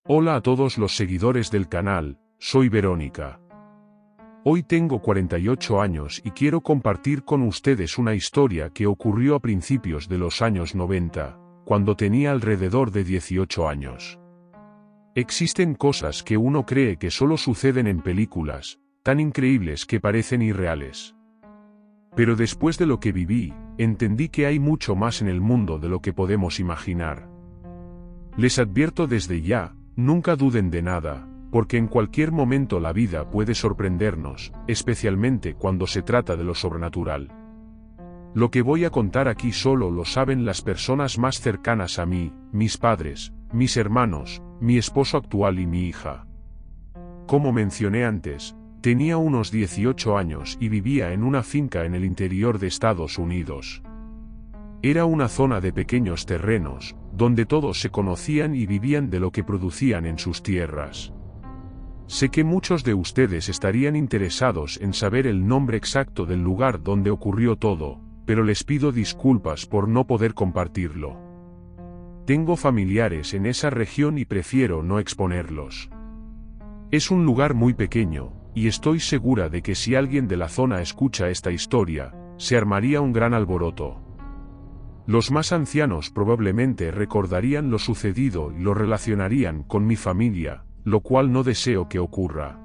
Hola a todos los seguidores del canal, soy Verónica. Hoy tengo 48 años y quiero compartir con ustedes una historia que ocurrió a principios de los años 90, cuando tenía alrededor de 18 años. Existen cosas que uno cree que solo suceden en películas, tan increíbles que parecen irreales. Pero después de lo que viví, entendí que hay mucho más en el mundo de lo que podemos imaginar. Les advierto desde ya, nunca duden de nada, porque en cualquier momento la vida puede sorprendernos, especialmente cuando se trata de lo sobrenatural. Lo que voy a contar aquí solo lo saben las personas más cercanas a mí, mis padres, mis hermanos, mi esposo actual y mi hija. Como mencioné antes, tenía unos 18 años y vivía en una finca en el interior de Estados Unidos. Era una zona de pequeños terrenos, donde todos se conocían y vivían de lo que producían en sus tierras. Sé que muchos de ustedes estarían interesados en saber el nombre exacto del lugar donde ocurrió todo, pero les pido disculpas por no poder compartirlo. Tengo familiares en esa región y prefiero no exponerlos. Es un lugar muy pequeño, y estoy segura de que si alguien de la zona escucha esta historia, se armaría un gran alboroto. Los más ancianos probablemente recordarían lo sucedido y lo relacionarían con mi familia, lo cual no deseo que ocurra.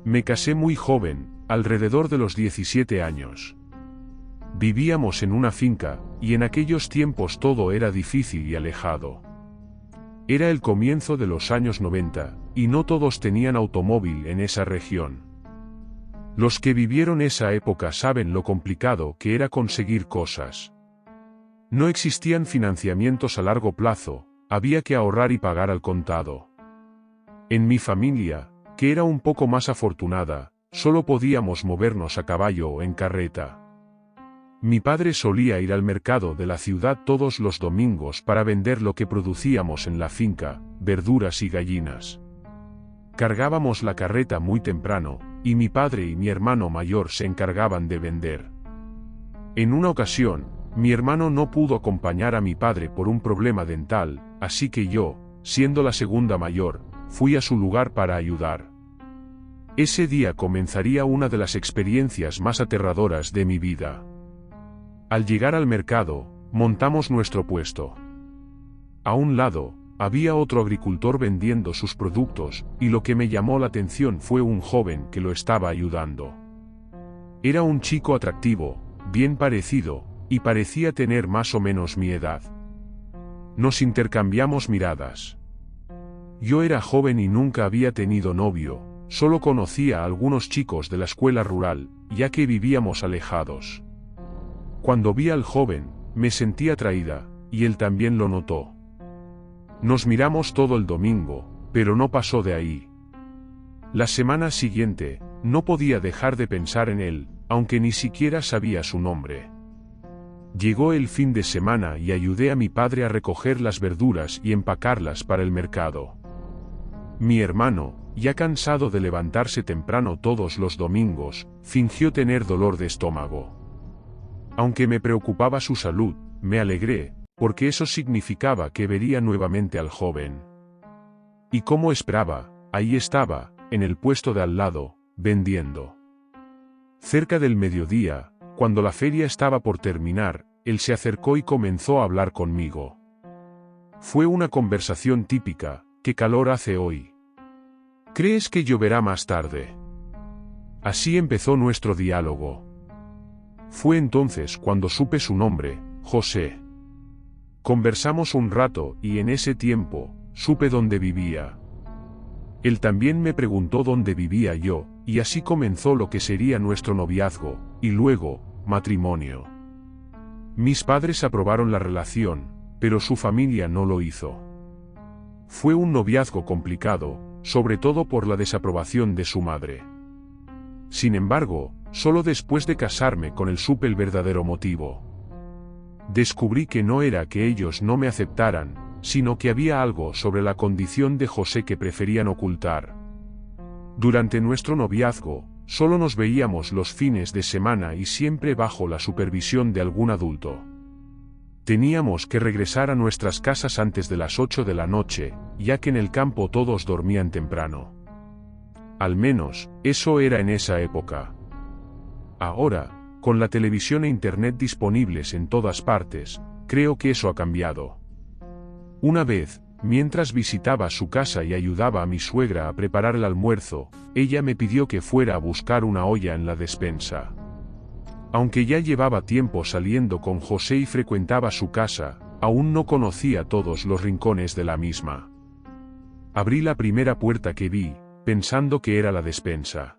Me casé muy joven, alrededor de los 17 años. Vivíamos en una finca, y en aquellos tiempos todo era difícil y alejado. Era el comienzo de los años 90, y no todos tenían automóvil en esa región. Los que vivieron esa época saben lo complicado que era conseguir cosas. No existían financiamientos a largo plazo, había que ahorrar y pagar al contado. En mi familia, que era un poco más afortunada, solo podíamos movernos a caballo o en carreta. Mi padre solía ir al mercado de la ciudad todos los domingos para vender lo que producíamos en la finca, verduras y gallinas. Cargábamos la carreta muy temprano, y mi padre y mi hermano mayor se encargaban de vender. En una ocasión, mi hermano no pudo acompañar a mi padre por un problema dental, así que yo, siendo la segunda mayor, fui a su lugar para ayudar. Ese día comenzaría una de las experiencias más aterradoras de mi vida. Al llegar al mercado, montamos nuestro puesto. A un lado, había otro agricultor vendiendo sus productos, y lo que me llamó la atención fue un joven que lo estaba ayudando. Era un chico atractivo, bien parecido, y parecía tener más o menos mi edad. Nos intercambiamos miradas. Yo era joven y nunca había tenido novio, solo conocía a algunos chicos de la escuela rural, ya que vivíamos alejados. Cuando vi al joven, me sentí atraída, y él también lo notó. Nos miramos todo el domingo, pero no pasó de ahí. La semana siguiente, no podía dejar de pensar en él, aunque ni siquiera sabía su nombre. Llegó el fin de semana y ayudé a mi padre a recoger las verduras y empacarlas para el mercado. Mi hermano, ya cansado de levantarse temprano todos los domingos, fingió tener dolor de estómago. Aunque me preocupaba su salud, me alegré, porque eso significaba que vería nuevamente al joven. Y como esperaba, ahí estaba, en el puesto de al lado, vendiendo. Cerca del mediodía, cuando la feria estaba por terminar, él se acercó y comenzó a hablar conmigo. Fue una conversación típica: ¿qué calor hace hoy? ¿Crees que lloverá más tarde? Así empezó nuestro diálogo. Fue entonces cuando supe su nombre, José. Conversamos un rato y en ese tiempo, supe dónde vivía. Él también me preguntó dónde vivía yo, y así comenzó lo que sería nuestro noviazgo, y luego, matrimonio. Mis padres aprobaron la relación, pero su familia no lo hizo. Fue un noviazgo complicado, sobre todo por la desaprobación de su madre. Sin embargo, solo después de casarme con él supe el verdadero motivo. Descubrí que no era que ellos no me aceptaran, sino que había algo sobre la condición de José que preferían ocultar. Durante nuestro noviazgo, solo nos veíamos los fines de semana y siempre bajo la supervisión de algún adulto. Teníamos que regresar a nuestras casas antes de las 8 de la noche, ya que en el campo todos dormían temprano. Al menos, eso era en esa época. Ahora, con la televisión e internet disponibles en todas partes, creo que eso ha cambiado. Una vez, mientras visitaba su casa y ayudaba a mi suegra a preparar el almuerzo, ella me pidió que fuera a buscar una olla en la despensa. Aunque ya llevaba tiempo saliendo con José y frecuentaba su casa, aún no conocía todos los rincones de la misma. Abrí la primera puerta que vi, pensando que era la despensa.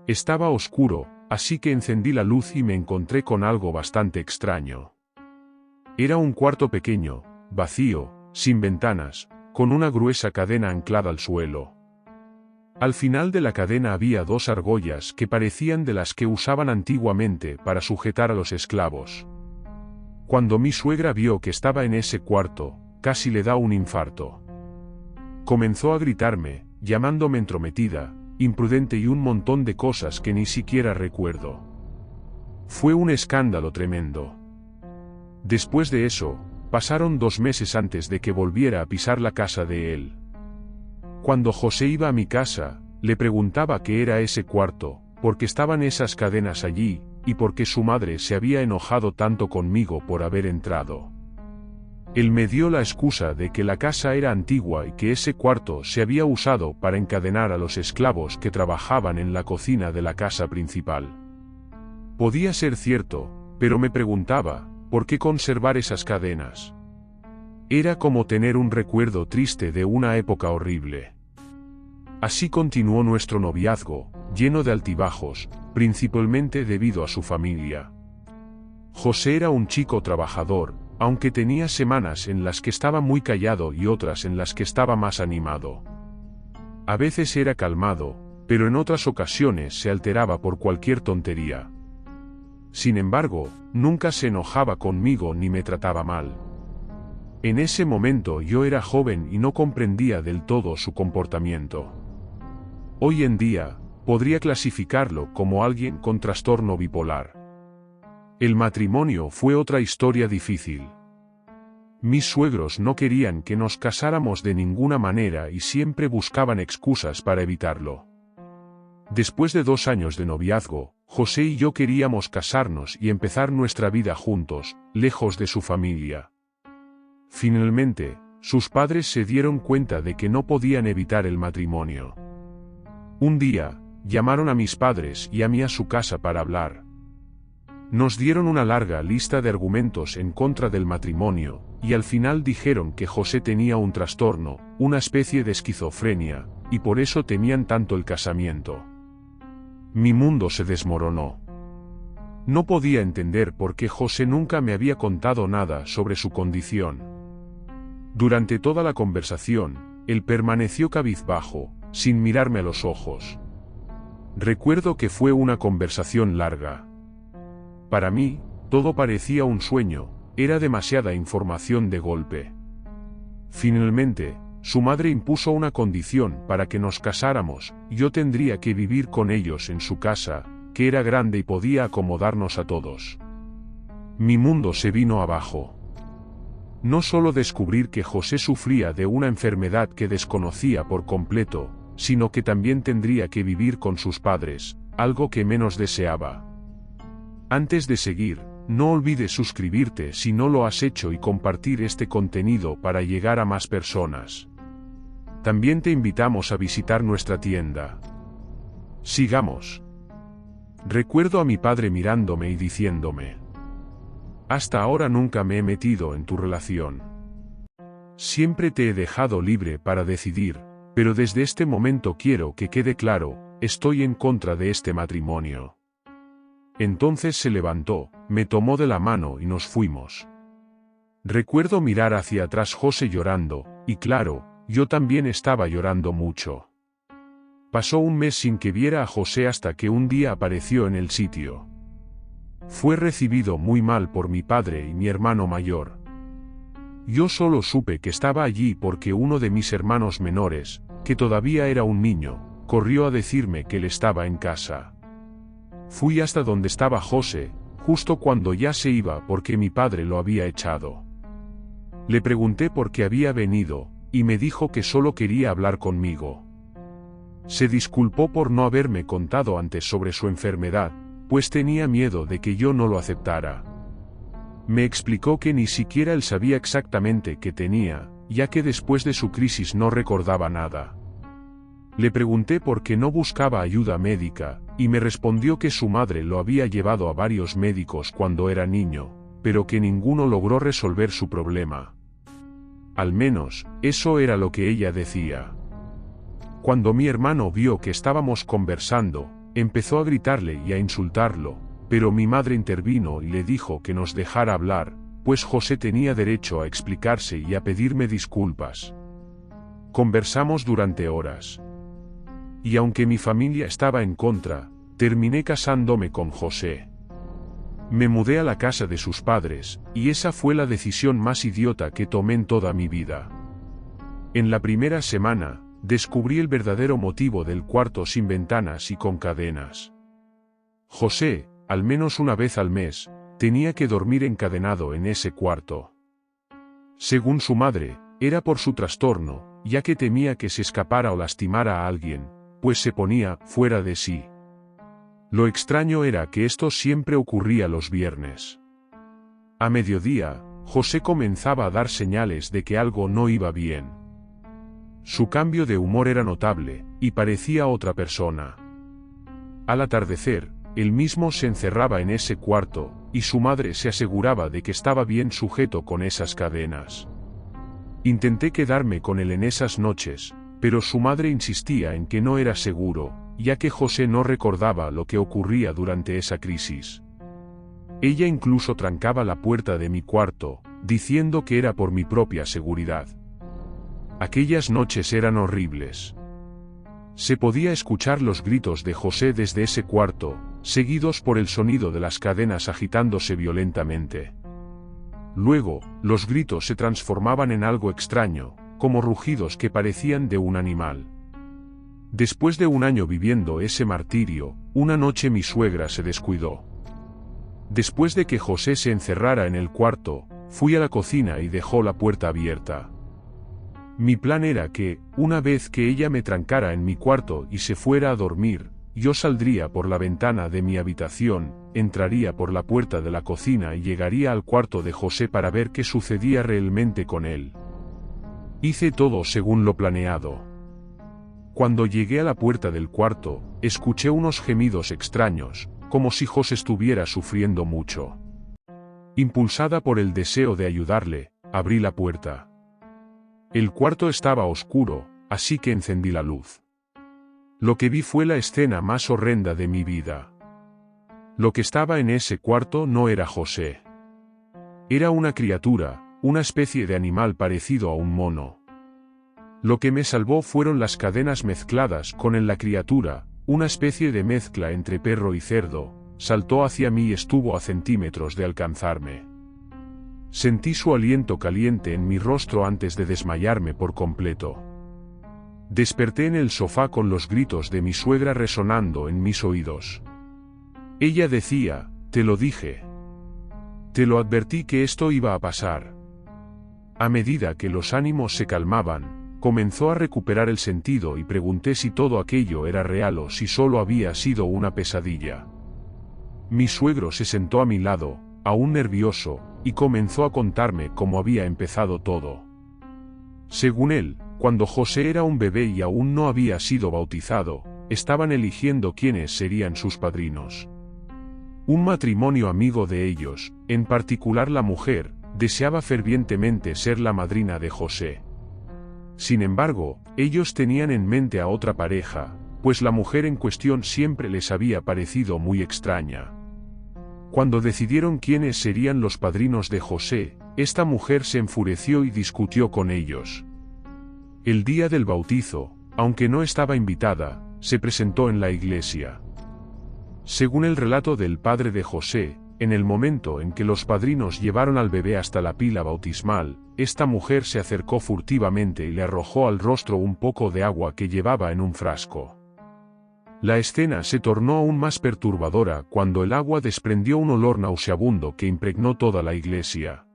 Estaba oscuro, así que encendí la luz y me encontré con algo bastante extraño. Era un cuarto pequeño, vacío, sin ventanas, con una gruesa cadena anclada al suelo. Al final de la cadena había 2 argollas que parecían de las que usaban antiguamente para sujetar a los esclavos. Cuando mi suegra vio que estaba en ese cuarto, casi le da un infarto. Comenzó a gritarme, llamándome entrometida, imprudente y un montón de cosas que ni siquiera recuerdo. Fue un escándalo tremendo. Después de eso, pasaron 2 meses antes de que volviera a pisar la casa de él. Cuando José iba a mi casa, le preguntaba qué era ese cuarto, por qué estaban esas cadenas allí, y por qué su madre se había enojado tanto conmigo por haber entrado. Él me dio la excusa de que la casa era antigua y que ese cuarto se había usado para encadenar a los esclavos que trabajaban en la cocina de la casa principal. Podía ser cierto, pero me preguntaba, ¿por qué conservar esas cadenas? Era como tener un recuerdo triste de una época horrible. Así continuó nuestro noviazgo, lleno de altibajos, principalmente debido a su familia. José era un chico trabajador, aunque tenía semanas en las que estaba muy callado y otras en las que estaba más animado. A veces era calmado, pero en otras ocasiones se alteraba por cualquier tontería. Sin embargo, nunca se enojaba conmigo ni me trataba mal. En ese momento yo era joven y no comprendía del todo su comportamiento. Hoy en día, podría clasificarlo como alguien con trastorno bipolar. El matrimonio fue otra historia difícil. Mis suegros no querían que nos casáramos de ninguna manera y siempre buscaban excusas para evitarlo. Después de 2 años de noviazgo, José y yo queríamos casarnos y empezar nuestra vida juntos, lejos de su familia. Finalmente, sus padres se dieron cuenta de que no podían evitar el matrimonio. Un día, llamaron a mis padres y a mí a su casa para hablar. Nos dieron una larga lista de argumentos en contra del matrimonio, y al final dijeron que José tenía un trastorno, una especie de esquizofrenia, y por eso temían tanto el casamiento. Mi mundo se desmoronó. No podía entender por qué José nunca me había contado nada sobre su condición. Durante toda la conversación, él permaneció cabizbajo, sin mirarme a los ojos. Recuerdo que fue una conversación larga. Para mí, todo parecía un sueño, era demasiada información de golpe. Finalmente, su madre impuso una condición para que nos casáramos: yo tendría que vivir con ellos en su casa, que era grande y podía acomodarnos a todos. Mi mundo se vino abajo. No solo descubrir que José sufría de una enfermedad que desconocía por completo, sino que también tendría que vivir con sus padres, algo que menos deseaba. Antes de seguir, no olvides suscribirte si no lo has hecho y compartir este contenido para llegar a más personas. También te invitamos a visitar nuestra tienda. Sigamos. Recuerdo a mi padre mirándome y diciéndome: hasta ahora nunca me he metido en tu relación. Siempre te he dejado libre para decidir, pero desde este momento quiero que quede claro, estoy en contra de este matrimonio. Entonces se levantó, me tomó de la mano y nos fuimos. Recuerdo mirar hacia atrás José llorando, y claro, yo también estaba llorando mucho. Pasó un mes sin que viera a José hasta que un día apareció en el sitio. Fue recibido muy mal por mi padre y mi hermano mayor. Yo solo supe que estaba allí porque uno de mis hermanos menores, que todavía era un niño, corrió a decirme que él estaba en casa. Fui hasta donde estaba José, justo cuando ya se iba porque mi padre lo había echado. Le pregunté por qué había venido, y me dijo que solo quería hablar conmigo. Se disculpó por no haberme contado antes sobre su enfermedad, pues tenía miedo de que yo no lo aceptara. Me explicó que ni siquiera él sabía exactamente qué tenía, ya que después de su crisis no recordaba nada. Le pregunté por qué no buscaba ayuda médica, y me respondió que su madre lo había llevado a varios médicos cuando era niño, pero que ninguno logró resolver su problema. Al menos, eso era lo que ella decía. Cuando mi hermano vio que estábamos conversando, empezó a gritarle y a insultarlo, pero mi madre intervino y le dijo que nos dejara hablar, pues José tenía derecho a explicarse y a pedirme disculpas. Conversamos durante horas. Y aunque mi familia estaba en contra, terminé casándome con José. Me mudé a la casa de sus padres, y esa fue la decisión más idiota que tomé en toda mi vida. En la primera semana, descubrí el verdadero motivo del cuarto sin ventanas y con cadenas. José, al menos una vez al mes, tenía que dormir encadenado en ese cuarto. Según su madre, era por su trastorno, ya que temía que se escapara o lastimara a alguien, pues se ponía fuera de sí. Lo extraño era que esto siempre ocurría los viernes. A mediodía, José comenzaba a dar señales de que algo no iba bien. Su cambio de humor era notable, y parecía otra persona. Al atardecer, él mismo se encerraba en ese cuarto, y su madre se aseguraba de que estaba bien sujeto con esas cadenas. Intenté quedarme con él en esas noches, pero su madre insistía en que no era seguro, ya que José no recordaba lo que ocurría durante esa crisis. Ella incluso trancaba la puerta de mi cuarto, diciendo que era por mi propia seguridad. Aquellas noches eran horribles. Se podía escuchar los gritos de José desde ese cuarto, seguidos por el sonido de las cadenas agitándose violentamente. Luego, los gritos se transformaban en algo extraño, como rugidos que parecían de un animal. Después de un año viviendo ese martirio, una noche mi suegra se descuidó. Después de que José se encerrara en el cuarto, fui a la cocina y dejó la puerta abierta. Mi plan era que, una vez que ella me trancara en mi cuarto y se fuera a dormir, yo saldría por la ventana de mi habitación, entraría por la puerta de la cocina y llegaría al cuarto de José para ver qué sucedía realmente con él. Hice todo según lo planeado. Cuando llegué a la puerta del cuarto, escuché unos gemidos extraños, como si José estuviera sufriendo mucho. Impulsada por el deseo de ayudarle, abrí la puerta. El cuarto estaba oscuro, así que encendí la luz. Lo que vi fue la escena más horrenda de mi vida. Lo que estaba en ese cuarto no era José. Era una criatura, una especie de animal parecido a un mono. Lo que me salvó fueron las cadenas mezcladas con la criatura, una especie de mezcla entre perro y cerdo, saltó hacia mí y estuvo a centímetros de alcanzarme. Sentí su aliento caliente en mi rostro antes de desmayarme por completo. Desperté en el sofá con los gritos de mi suegra resonando en mis oídos. Ella decía, «Te lo dije. Te lo advertí que esto iba a pasar». A medida que los ánimos se calmaban, comenzó a recuperar el sentido y pregunté si todo aquello era real o si solo había sido una pesadilla. Mi suegro se sentó a mi lado, aún nervioso, y comenzó a contarme cómo había empezado todo. Según él, cuando José era un bebé y aún no había sido bautizado, estaban eligiendo quiénes serían sus padrinos. Un matrimonio amigo de ellos, en particular la mujer, deseaba fervientemente ser la madrina de José. Sin embargo, ellos tenían en mente a otra pareja, pues la mujer en cuestión siempre les había parecido muy extraña. Cuando decidieron quiénes serían los padrinos de José, esta mujer se enfureció y discutió con ellos. El día del bautizo, aunque no estaba invitada, se presentó en la iglesia. Según el relato del padre de José, en el momento en que los padrinos llevaron al bebé hasta la pila bautismal, esta mujer se acercó furtivamente y le arrojó al rostro un poco de agua que llevaba en un frasco. La escena se tornó aún más perturbadora cuando el agua desprendió un olor nauseabundo que impregnó toda la iglesia.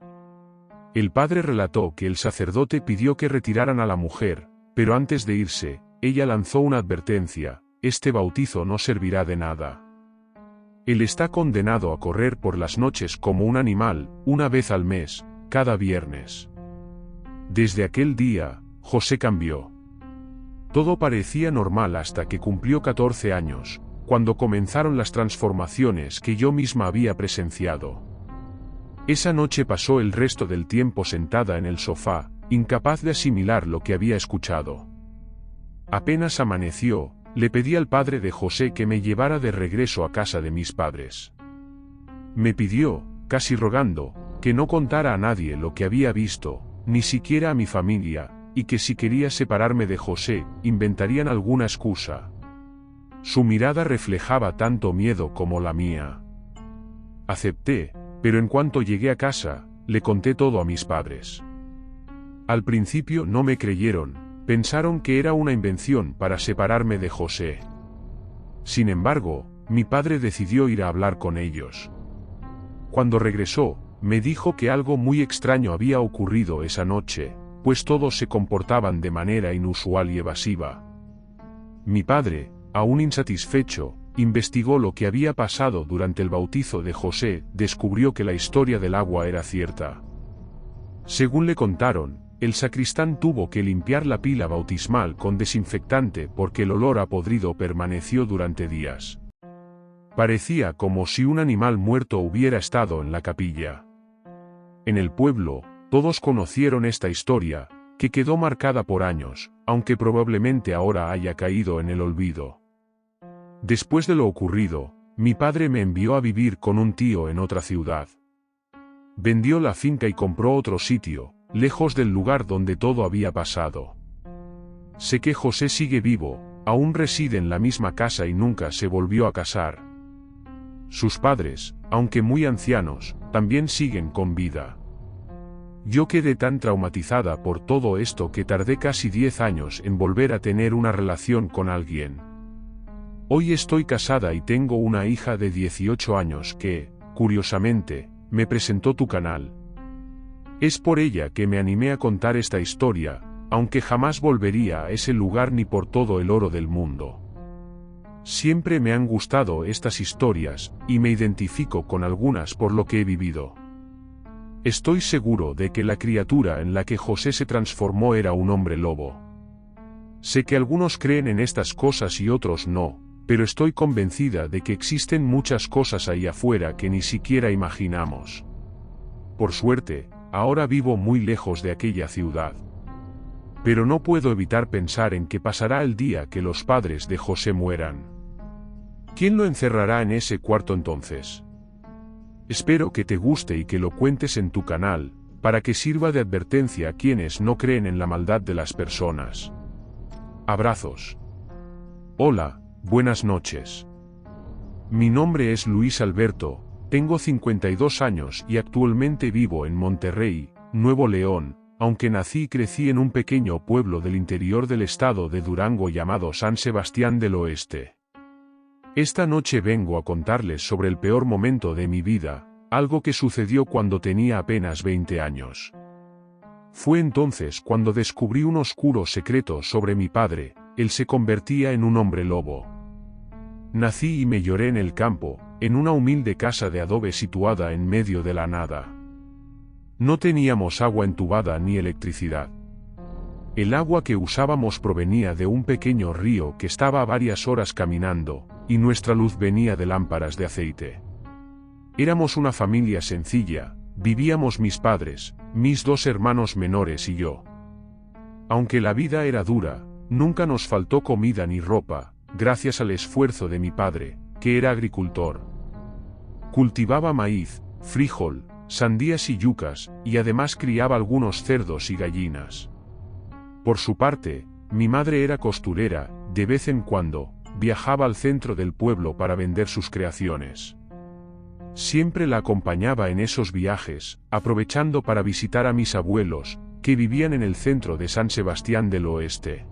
El padre relató que el sacerdote pidió que retiraran a la mujer, pero antes de irse, ella lanzó una advertencia: este bautizo no servirá de nada. Él está condenado a correr por las noches como un animal, una vez al mes, cada viernes. Desde aquel día, José cambió. Todo parecía normal hasta que cumplió 14 años, cuando comenzaron las transformaciones que yo misma había presenciado. Esa noche pasó el resto del tiempo sentada en el sofá, incapaz de asimilar lo que había escuchado. Apenas amaneció, le pedí al padre de José que me llevara de regreso a casa de mis padres. Me pidió, casi rogando, que no contara a nadie lo que había visto, ni siquiera a mi familia, y que si quería separarme de José, inventarían alguna excusa. Su mirada reflejaba tanto miedo como la mía. Acepté, pero en cuanto llegué a casa, le conté todo a mis padres. Al principio no me creyeron, pensaron que era una invención para separarme de José. Sin embargo, mi padre decidió ir a hablar con ellos. Cuando regresó, me dijo que algo muy extraño había ocurrido esa noche, pues todos se comportaban de manera inusual y evasiva. Mi padre, aún insatisfecho, investigó lo que había pasado durante el bautizo de José, descubrió que la historia del agua era cierta. Según le contaron, el sacristán tuvo que limpiar la pila bautismal con desinfectante porque el olor a podrido permaneció durante días. Parecía como si un animal muerto hubiera estado en la capilla. En el pueblo, todos conocieron esta historia, que quedó marcada por años, aunque probablemente ahora haya caído en el olvido. Después de lo ocurrido, mi padre me envió a vivir con un tío en otra ciudad. Vendió la finca y compró otro sitio, lejos del lugar donde todo había pasado. Sé que José sigue vivo, aún reside en la misma casa y nunca se volvió a casar. Sus padres, aunque muy ancianos, también siguen con vida. Yo quedé tan traumatizada por todo esto que tardé casi 10 años en volver a tener una relación con alguien. Hoy estoy casada y tengo una hija de 18 años que, curiosamente, me presentó tu canal. Es por ella que me animé a contar esta historia, aunque jamás volvería a ese lugar ni por todo el oro del mundo. Siempre me han gustado estas historias, y me identifico con algunas por lo que he vivido. Estoy seguro de que la criatura en la que José se transformó era un hombre lobo. Sé que algunos creen en estas cosas y otros no, pero estoy convencida de que existen muchas cosas ahí afuera que ni siquiera imaginamos. Por suerte, ahora vivo muy lejos de aquella ciudad. Pero no puedo evitar pensar en que pasará el día que los padres de José mueran. ¿Quién lo encerrará en ese cuarto entonces? Espero que te guste y que lo cuentes en tu canal, para que sirva de advertencia a quienes no creen en la maldad de las personas. Abrazos. Hola, buenas noches. Mi nombre es Luis Alberto, tengo 52 años y actualmente vivo en Monterrey, Nuevo León, aunque nací y crecí en un pequeño pueblo del interior del estado de Durango llamado San Sebastián del Oeste. Esta noche vengo a contarles sobre el peor momento de mi vida, algo que sucedió cuando tenía apenas 20 años. Fue entonces cuando descubrí un oscuro secreto sobre mi padre: él se convertía en un hombre lobo. Nací y me lloré en el campo, en una humilde casa de adobe situada en medio de la nada. No teníamos agua entubada ni electricidad. El agua que usábamos provenía de un pequeño río que estaba a varias horas caminando, y nuestra luz venía de lámparas de aceite. Éramos una familia sencilla, vivíamos mis padres, mis 2 hermanos menores y yo. Aunque la vida era dura, nunca nos faltó comida ni ropa, gracias al esfuerzo de mi padre, que era agricultor. Cultivaba maíz, frijol, sandías y yucas, y además criaba algunos cerdos y gallinas. Por su parte, mi madre era costurera, de vez en cuando, viajaba al centro del pueblo para vender sus creaciones. Siempre la acompañaba en esos viajes, aprovechando para visitar a mis abuelos, que vivían en el centro de San Sebastián del Oeste.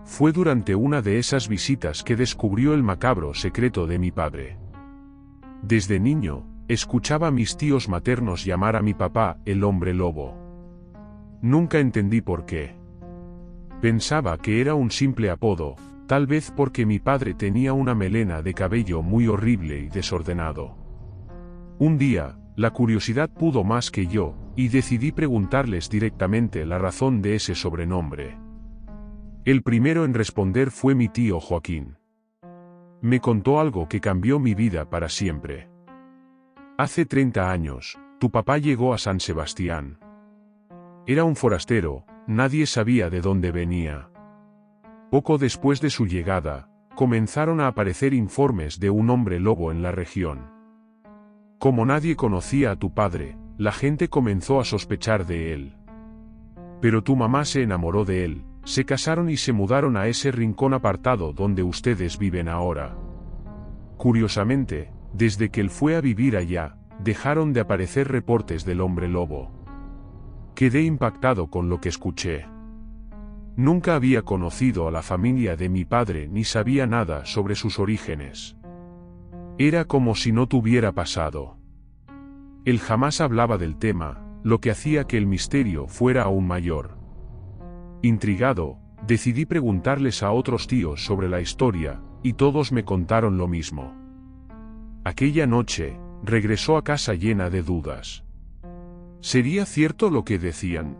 Fue durante una de esas visitas que descubrió el macabro secreto de mi padre. Desde niño, escuchaba a mis tíos maternos llamar a mi papá el hombre lobo. Nunca entendí por qué. Pensaba que era un simple apodo, tal vez porque mi padre tenía una melena de cabello muy horrible y desordenado. Un día, la curiosidad pudo más que yo, y decidí preguntarles directamente la razón de ese sobrenombre. El primero en responder fue mi tío Joaquín. Me contó algo que cambió mi vida para siempre. Hace 30 años, tu papá llegó a San Sebastián. Era un forastero, nadie sabía de dónde venía. Poco después de su llegada, comenzaron a aparecer informes de un hombre lobo en la región. Como nadie conocía a tu padre, la gente comenzó a sospechar de él. Pero tu mamá se enamoró de él, se casaron y se mudaron a ese rincón apartado donde ustedes viven ahora. Curiosamente, desde que él fue a vivir allá, dejaron de aparecer reportes del hombre lobo. Quedé impactado con lo que escuché. Nunca había conocido a la familia de mi padre ni sabía nada sobre sus orígenes. Era como si no tuviera pasado. Él jamás hablaba del tema, lo que hacía que el misterio fuera aún mayor. Intrigado, decidí preguntarles a otros tíos sobre la historia, y todos me contaron lo mismo. Aquella noche, regresó a casa llena de dudas. ¿Sería cierto lo que decían?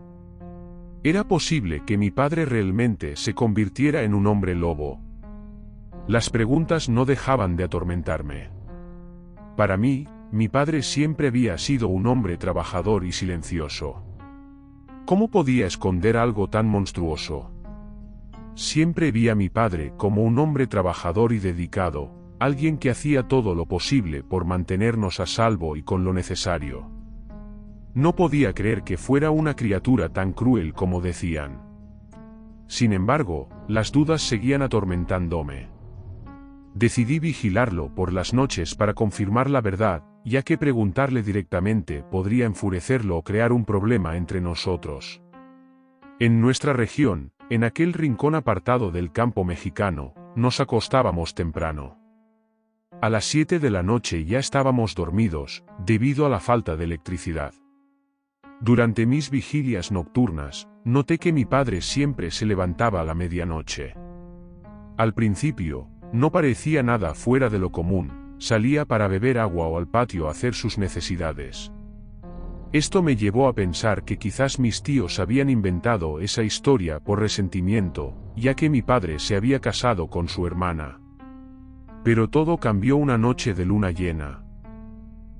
¿Era posible que mi padre realmente se convirtiera en un hombre lobo? Las preguntas no dejaban de atormentarme. Para mí, mi padre siempre había sido un hombre trabajador y silencioso. ¿Cómo podía esconder algo tan monstruoso? Siempre vi a mi padre como un hombre trabajador y dedicado, alguien que hacía todo lo posible por mantenernos a salvo y con lo necesario. No podía creer que fuera una criatura tan cruel como decían. Sin embargo, las dudas seguían atormentándome. Decidí vigilarlo por las noches para confirmar la verdad, ya que preguntarle directamente podría enfurecerlo o crear un problema entre nosotros. En nuestra región, en aquel rincón apartado del campo mexicano, nos acostábamos temprano. A las 7 de la noche ya estábamos dormidos, debido a la falta de electricidad. Durante mis vigilias nocturnas, noté que mi padre siempre se levantaba a la medianoche. Al principio, no parecía nada fuera de lo común. Salía para beber agua o al patio a hacer sus necesidades. Esto me llevó a pensar que quizás mis tíos habían inventado esa historia por resentimiento, ya que mi padre se había casado con su hermana. Pero todo cambió una noche de luna llena.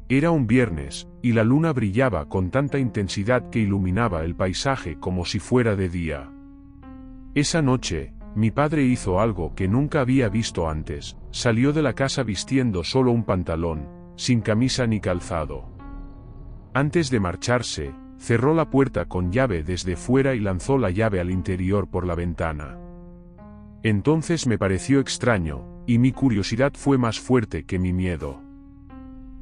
Era un viernes, y la luna brillaba con tanta intensidad que iluminaba el paisaje como si fuera de día. Esa noche, mi padre hizo algo que nunca había visto antes, salió de la casa vistiendo solo un pantalón, sin camisa ni calzado. Antes de marcharse, cerró la puerta con llave desde fuera y lanzó la llave al interior por la ventana. Entonces me pareció extraño, y mi curiosidad fue más fuerte que mi miedo.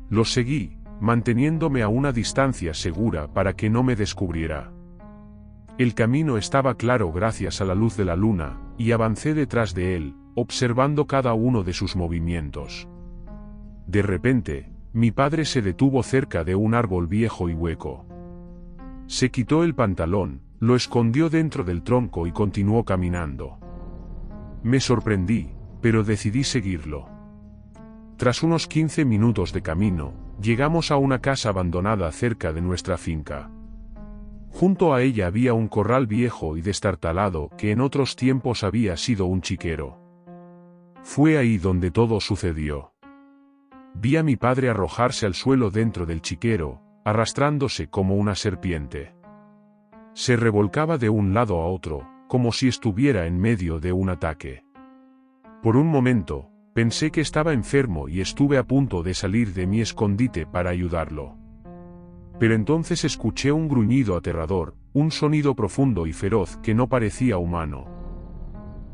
Lo seguí, manteniéndome a una distancia segura para que no me descubriera. El camino estaba claro gracias a la luz de la luna, y avancé detrás de él, observando cada uno de sus movimientos. De repente, mi padre se detuvo cerca de un árbol viejo y hueco. Se quitó el pantalón, lo escondió dentro del tronco y continuó caminando. Me sorprendí, pero decidí seguirlo. Tras unos 15 minutos de camino, llegamos a una casa abandonada cerca de nuestra finca. Junto a ella había un corral viejo y destartalado que en otros tiempos había sido un chiquero. Fue ahí donde todo sucedió. Vi a mi padre arrojarse al suelo dentro del chiquero, arrastrándose como una serpiente. Se revolcaba de un lado a otro, como si estuviera en medio de un ataque. Por un momento, pensé que estaba enfermo y estuve a punto de salir de mi escondite para ayudarlo. Pero entonces escuché un gruñido aterrador, un sonido profundo y feroz que no parecía humano.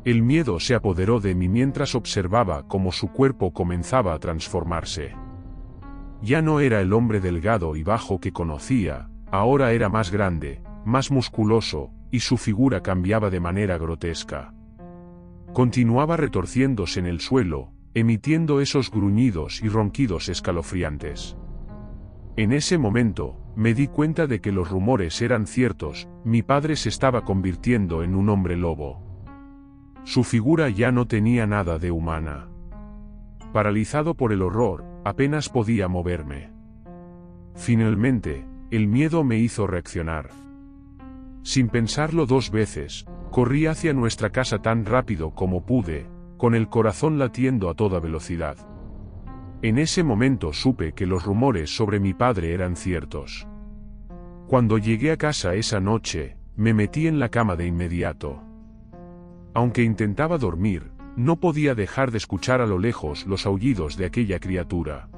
El miedo se apoderó de mí mientras observaba cómo su cuerpo comenzaba a transformarse. Ya no era el hombre delgado y bajo que conocía, ahora era más grande, más musculoso, y su figura cambiaba de manera grotesca. Continuaba retorciéndose en el suelo, emitiendo esos gruñidos y ronquidos escalofriantes. En ese momento, me di cuenta de que los rumores eran ciertos, mi padre se estaba convirtiendo en un hombre lobo. Su figura ya no tenía nada de humana. Paralizado por el horror, apenas podía moverme. Finalmente, el miedo me hizo reaccionar. Sin pensarlo dos veces, corrí hacia nuestra casa tan rápido como pude, con el corazón latiendo a toda velocidad. En ese momento supe que los rumores sobre mi padre eran ciertos. Cuando llegué a casa esa noche, me metí en la cama de inmediato. Aunque intentaba dormir, no podía dejar de escuchar a lo lejos los aullidos de aquella criatura.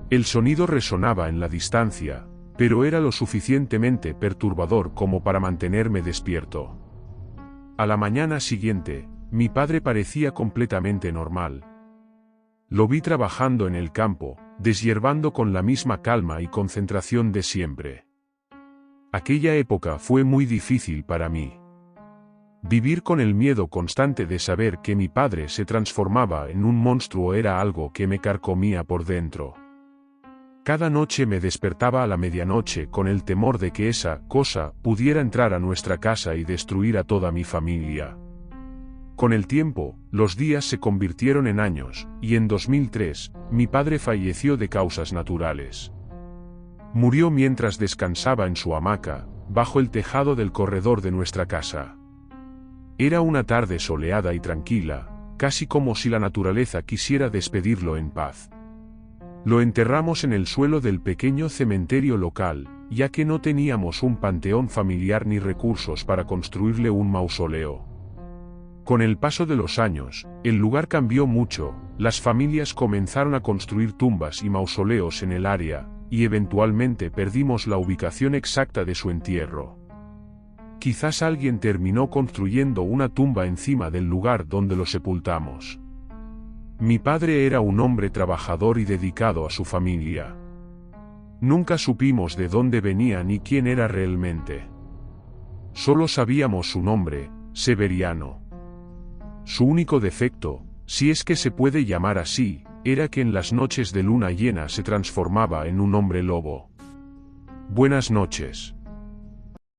El sonido resonaba en la distancia, pero era lo suficientemente perturbador como para mantenerme despierto. A la mañana siguiente, mi padre parecía completamente normal. Lo vi trabajando en el campo, deshiervando con la misma calma y concentración de siempre. Aquella época fue muy difícil para mí. Vivir con el miedo constante de saber que mi padre se transformaba en un monstruo era algo que me carcomía por dentro. Cada noche me despertaba a la medianoche con el temor de que esa cosa pudiera entrar a nuestra casa y destruir a toda mi familia. Con el tiempo, los días se convirtieron en años, y en 2003, mi padre falleció de causas naturales. Murió mientras descansaba en su hamaca, bajo el tejado del corredor de nuestra casa. Era una tarde soleada y tranquila, casi como si la naturaleza quisiera despedirlo en paz. Lo enterramos en el suelo del pequeño cementerio local, ya que no teníamos un panteón familiar ni recursos para construirle un mausoleo. Con el paso de los años, el lugar cambió mucho, las familias comenzaron a construir tumbas y mausoleos en el área, y eventualmente perdimos la ubicación exacta de su entierro. Quizás alguien terminó construyendo una tumba encima del lugar donde lo sepultamos. Mi padre era un hombre trabajador y dedicado a su familia. Nunca supimos de dónde venía ni quién era realmente. Solo sabíamos su nombre, Severiano. Su único defecto, si es que se puede llamar así, era que en las noches de luna llena se transformaba en un hombre lobo. Buenas noches.